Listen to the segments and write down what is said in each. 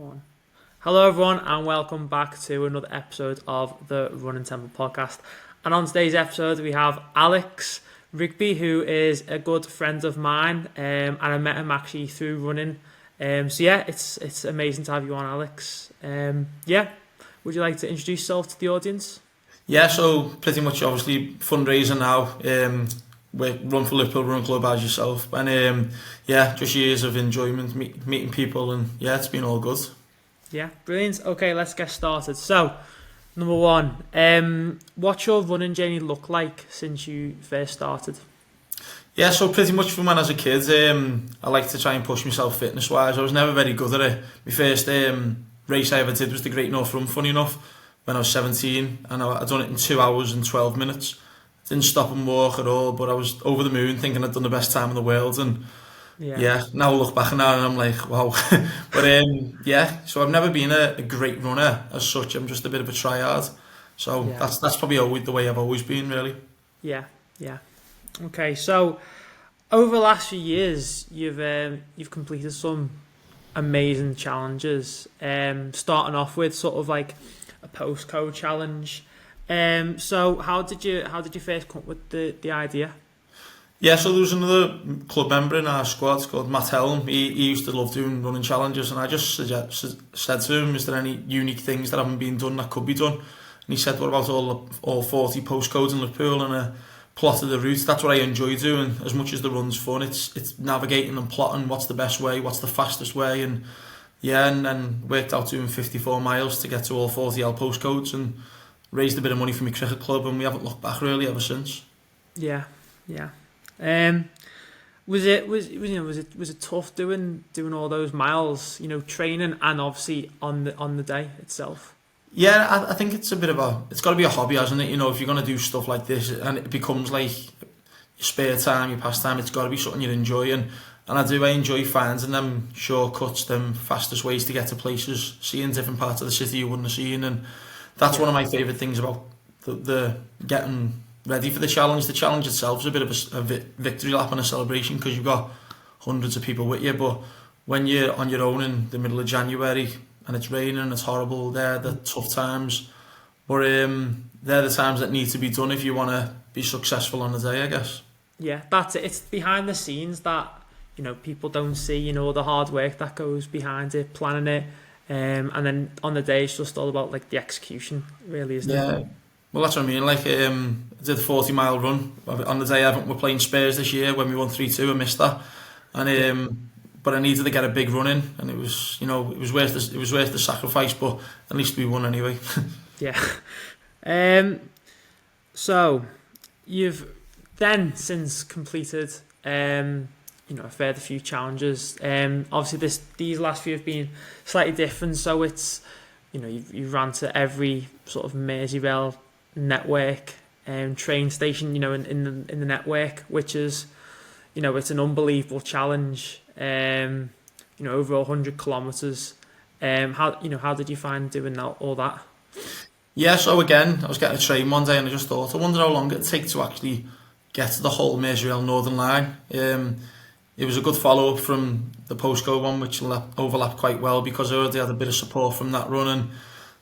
One. Hello, everyone, and welcome back to another episode of the Running Temple podcast. And on today's episode, we have Alex Rigby, who is a good friend of mine, and I met him actually through running. It's amazing to have you on, Alex. Would you like to introduce yourself to the audience? Yeah, so pretty much obviously fundraising now. We run for Liverpool Run Club as yourself, and just years of enjoyment, meeting people, and it's been all good. Yeah, brilliant. Okay, let's get started. So, number one, what's your running journey look like since you first started? Yeah, so pretty much from when I was a kid, I like to try and push myself fitness-wise. I was never very good at it. My first race I ever did was the Great North Run, funny enough, when I was 17, and I'd done it in 2 hours and 12 minutes. Didn't stop and walk at all, but I was over the moon thinking I'd done the best time in the world, and now I look back now and I'm like, wow. But so I've never been a great runner as such. I'm just a bit of a tryhard. So that's probably always the way I've always been, really. Yeah. Okay, so over the last few years, you've completed some amazing challenges. Starting off with sort of like a postcode challenge. So how did you first come up with the idea? Yeah, so there was another club member in our squad called Matt Helm. He used to love doing running challenges, and I just said to him, is there any unique things that haven't been done that could be done? And he said, what about all 40 postcodes in Liverpool, and a plot of the route? That's what I enjoy doing. As much as the run's fun, it's navigating and plotting what's the best way, what's the fastest way, and then worked out doing 54 miles to get to all 40 L postcodes, and raised a bit of money for my cricket club, and we haven't looked back really ever since. Yeah. Was it tough doing all those miles, training and obviously on the day itself? Yeah, I think it's it's got to be a hobby, hasn't it? If you're going to do stuff like this and it becomes like your spare time, your pastime, it's got to be something you enjoy, and I enjoy finding them shortcuts, them fastest ways to get to places, seeing different parts of the city you wouldn't have seen, and that's one of my favourite things about the getting ready for the challenge. The challenge itself is a bit of a victory lap and a celebration because you've got hundreds of people with you, but when you're on your own in the middle of January and it's raining and it's horrible, they're the tough times, but they're the times that need to be done if you want to be successful on the day, I guess. Yeah, that's it. It's behind the scenes that people don't see, the hard work that goes behind it, planning it. And then on the day, it's just all about like the execution, really, isn't it? Yeah, well, that's what I mean. Like, I did a 40-mile run on the day. We're playing Spurs this year when we won 3-2. I missed that, and but I needed to get a big run in, and it was worth the sacrifice. But at least we won anyway. Yeah. So you've then since completed a further few challenges. Obviously these last few have been slightly different. So it's, you've ran to every sort of Merseyrail network train station, in the network, which is, it's an unbelievable challenge. Over 100 kilometers. How did you find doing all that? Yeah, so again, I was getting a train one day and I just thought, I wonder how long it'd take to actually get to the whole Merseyrail Northern Line. It was a good follow-up from the postcode one, which overlapped quite well because I already had a bit of support from that run, and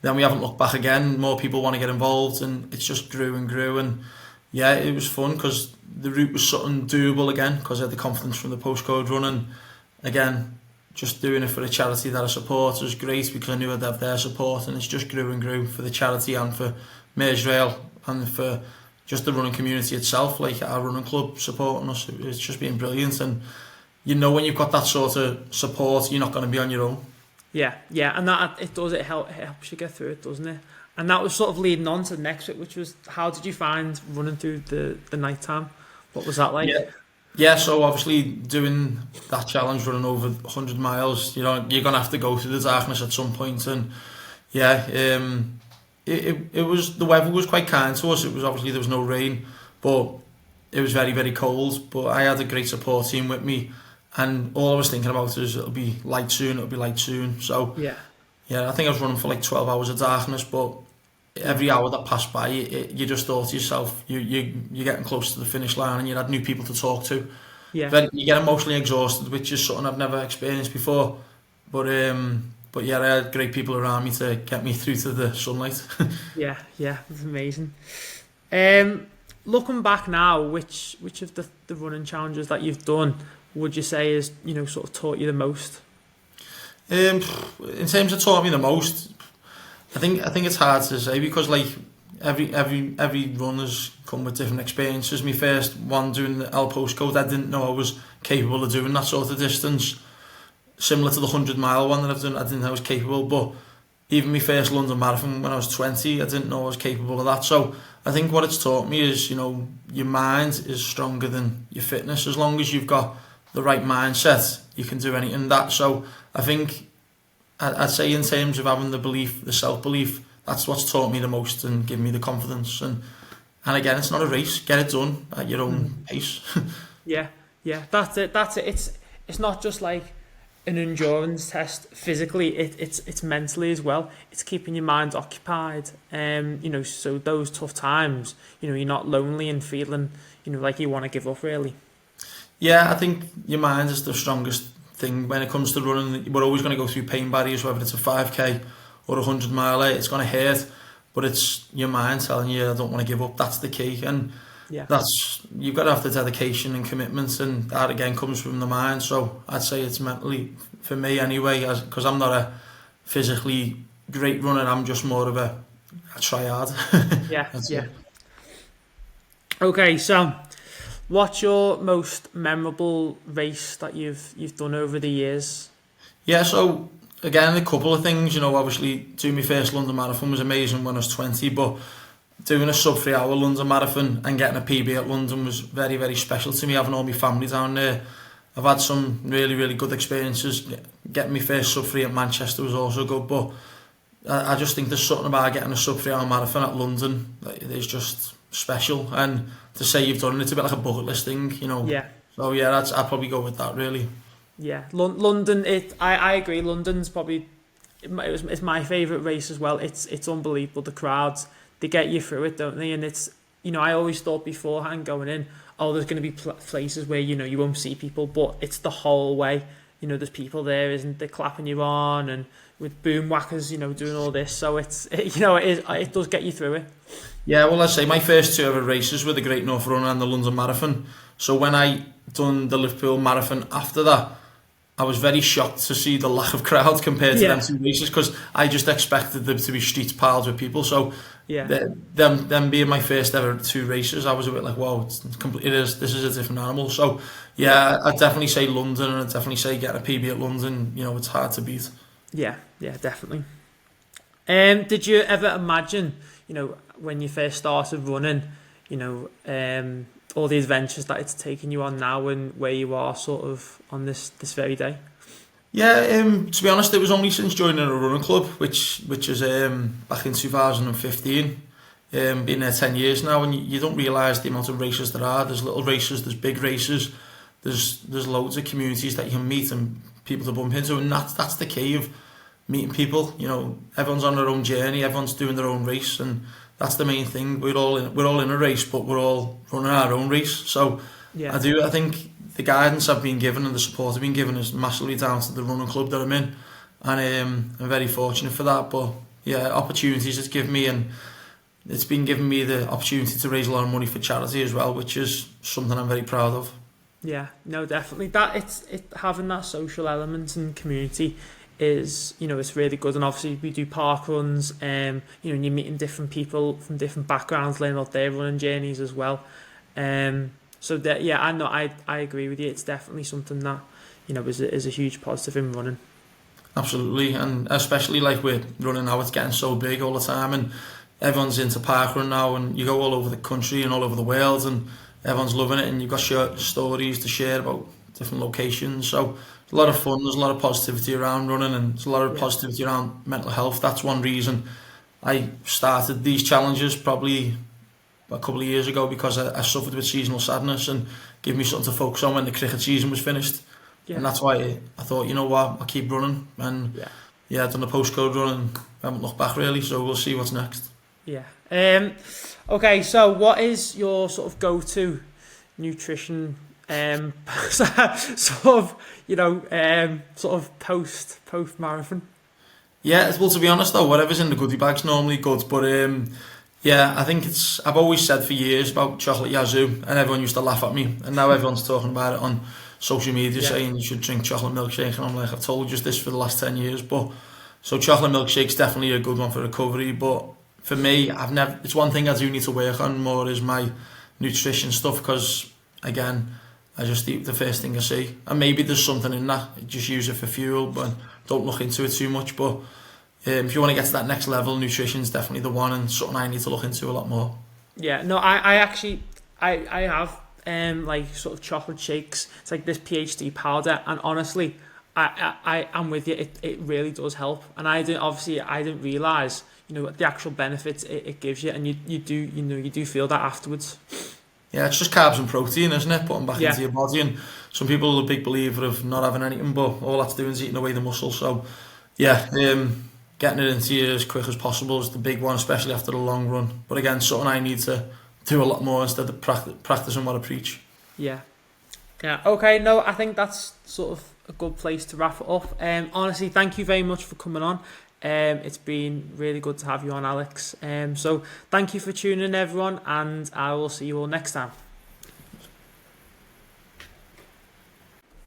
then we haven't looked back again. More people want to get involved, and it's just grew and grew, and it was fun because the route was something doable again because I had the confidence from the postcode run, and again, just doing it for a charity that I support was great because I knew I'd have their support, and it's just grew and grew for the charity and for Merseyrail and for just the running community itself, like our running club supporting us. It's just been brilliant, and when you've got that sort of support, you're not going to be on your own. Yeah, and that it helps you get through it, doesn't it? And that was sort of leading on to the next bit, which was, how did you find running through the night time? What was that like? Yeah, so obviously doing that challenge, running over 100 miles, you're going to have to go through the darkness at some point, and it was, the weather was quite kind to us. It was obviously, there was no rain, but it was very, very cold, but I had a great support team with me, and all I was thinking about is it'll be light soon. So I think I was running for like 12 hours of darkness, but every hour that passed by, you just thought to yourself, you're getting close to the finish line, and you had new people to talk to. Then you get emotionally exhausted, which is something I've never experienced before, but but yeah, I had great people around me to get me through to the sunlight. Yeah, yeah, it's amazing. Um, Looking back now, which of the running challenges that you've done would you say is, sort of taught you the most? Um, in terms of taught me the most, I think it's hard to say because like every run has come with different experiences. My first one doing the L postcode, I didn't know I was capable of doing that sort of distance. Similar to the 100 mile one that I've done, I didn't know I was capable. But even my first London marathon when I was 20, I didn't know I was capable of that. So I think what it's taught me is, your mind is stronger than your fitness. As long as you've got the right mindset, you can do anything. So I think I'd say in terms of having the belief, the self-belief, that's what's taught me the most and given me the confidence. And again, it's not a race. Get it done at your own pace. Yeah, yeah, that's it. That's it. It's not just like an endurance test physically. It's mentally as well. It's keeping your mind occupied. So those tough times, you're not lonely and feeling, like you want to give up. Really. Yeah, I think your mind is the strongest thing when it comes to running. We're always going to go through pain barriers, whether it's a 5k or a 100 mile. It's going to hurt, but it's your mind telling you, I don't want to give up. That's the key. And Yeah. that's, you've got to have the dedication and commitment, and that again comes from the mind. So I'd say it's mentally, for me anyway, because I'm not a physically great runner. I'm just more of a try hard. Yeah. That's Yeah. it. Okay, so what's your most memorable race that you've done over the years? Yeah, so again, a couple of things. Obviously doing my first London Marathon was amazing when I was 20, but doing a sub 3 hour London Marathon and getting a PB at London was very, very special to me, having all my family down there. I've had some really, really good experiences. Getting my first sub 3 at Manchester was also good, but I just think there's something about getting a sub 3 hour marathon at London that is just special. And to say you've done it, it's a bit like a bucket list thing. Yeah. So yeah, I'd probably go with that really. Yeah, London. I agree. London's probably it's my favourite race as well. It's unbelievable. The crowds, they get you through it, don't they? And it's I always thought beforehand going in, oh, there's going to be places where you won't see people, but it's the whole way. There's people there, isn't there, clapping you on and with boom whackers, doing all this. So it does get you through it. Yeah, well, I say my first two ever races were the Great North Run and the London Marathon. So when I done the Liverpool Marathon after that, I was very shocked to see the lack of crowd compared to them two races, because I just expected them to be streets piled with people. So Yeah. them being my first ever two races, I was a bit like, wow, this is a different animal. So yeah, I'd definitely say London, and I'd definitely say getting a PB at London, it's hard to beat. Yeah, definitely. Did you ever imagine, when you first started running, all the adventures that it's taken you on now and where you are sort of on this very day? Yeah, to be honest, it was only since joining a running club, which is back in 2015. Been there 10 years now, and you don't realise the amount of races there are. There's little races, there's big races, there's loads of communities that you can meet and people to bump into, and that's the key of meeting people. Everyone's on their own journey, everyone's doing their own race, and that's the main thing. We're all in a race, but we're all running our own race. So Yeah. I think the guidance I've been given and the support I've been given is massively down to the running club that I'm in, and I'm very fortunate for that. But yeah, opportunities it's given me, and it's been giving me the opportunity to raise a lot of money for charity as well, which is something I'm very proud of. Yeah, no, definitely. That it's having that social element and community is, it's really good. And obviously we do park runs, and you're meeting different people from different backgrounds, learning about their running journeys as well. So that, yeah, I agree with you. It's definitely something that is a huge positive in running. Absolutely, and especially like with running now, it's getting so big all the time, and everyone's into parkrun now, and you go all over the country and all over the world, and everyone's loving it, and you've got stories to share about different locations. So it's a lot of fun. There's a lot of positivity around running, and there's a lot of positivity around mental health. That's one reason I started these challenges probably a couple of years ago, because I suffered with seasonal sadness, and gave me something to focus on when the cricket season was finished. Yeah. And that's why I thought, I'll keep running. And I've done the postcode run and I haven't looked back really, so we'll see what's next. Yeah. Okay, so what is your sort of go-to nutrition sort of post marathon? Yeah, well, to be honest though, whatever's in the goodie bag's normally good. But yeah, I think I've always said for years about chocolate yazoo, and everyone used to laugh at me, and now everyone's talking about it on social media, Yeah, saying you should drink chocolate milkshake, and I'm like, I've told you this for the last 10 years. But so chocolate milkshake's definitely a good one for recovery. But for me, I've never. It's one thing I do need to work on more is my nutrition stuff because again, I just eat the first thing I see, and maybe there's something in that. I just use it for fuel, but don't look into it too much. But if you want to get to that next level, nutrition's definitely the one, and something I need to look into a lot more. yeah. No, I actually, I have like sort of chocolate shakes. It's like this PhD powder, and honestly, I'm with you. It really does help, and I didn't realize the actual benefits it gives you, and you do feel that afterwards. Yeah, it's just carbs and protein, isn't it? Putting back Yeah, into your body, and some people are a big believer of not having anything, but all that's doing is eating away the muscle. So, yeah, getting it into you as quick as possible is the big one, especially after the long run. But again, something I need to do a lot more instead of practicing what I preach. yeah. Yeah, okay, no, I think that's sort of a good place to wrap it up. Honestly, thank you very much for coming on. It's been really good to have you on, Alex. So thank you for tuning in, everyone, and I will see you all next time.